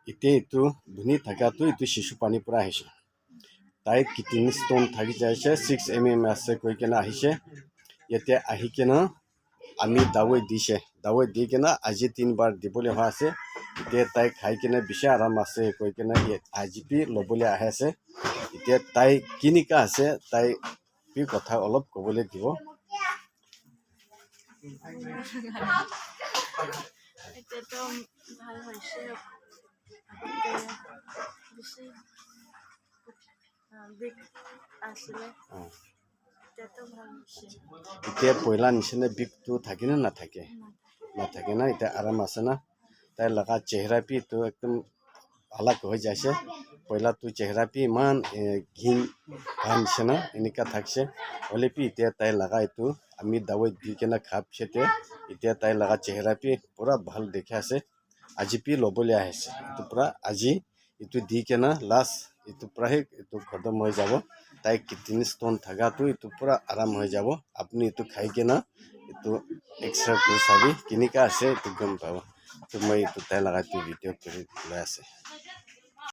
এতিয়া এইটো ধুনি থাকাটো এইটো শিশু পানীৰ পৰা আহিছে তাই কিডনী ষ্টোন থাকি যাইছে 6 mm আছে কৈ কেনে আহিছে এতিয়া আহি কেনে আমি দাৱাই দিছে দাৱাই দি কেনে আজি 3বাৰ দিবলৈ হোৱা আছে এতিয়া তাই খাই কেনে বেছি আৰাম আছে কৈ কেনে IGP ল'বলৈ আহে আছে এতিয়া তাই কিনিকা আছে তাই কি কথা অলপ ক'বলৈ দিব এতিয়াতো ভাল হৈছে বেছি বিগ আছিলে এতিয়াতো ভাল হৈছে এতিয়া পইলা নিচিনা বিষটো থাকে না নাথাকে নাথাকে না এতিয়া আৰাম আছে না তাই লগা চেহাৰা পিটো একদম আলাগ হৈ যাইছে পইলাটো চেহাৰা পি ইমান ঘিন ভাল নিচিনা এনেকা থাকছে হ'লে পি এতিয়া তাই লগা এইটো আমি দাৱাই দি কেনে খাপছেতে এতিয়া তাই লগা চেহাৰা পি পুৰা ভাল দেখি আছে আজি পি ল'বলৈ আহিছে এইটো পুৰা আজি এইটো দি কেনে লাষ্ট এইটো প্ৰায় এইটো খতম হৈ যাব তাই কিডনী ষ্টোন থাকাটো এইটো পুৰা আৰাম হৈ যাব আপুনি এইটো খাই কেনে এইটো এক্সৰে কৰি চাবি কেনেকা আছে এইটো গম পাব তো মই এইটো তাই লগাটো ভিডিঅ' কৰি লৈ আছে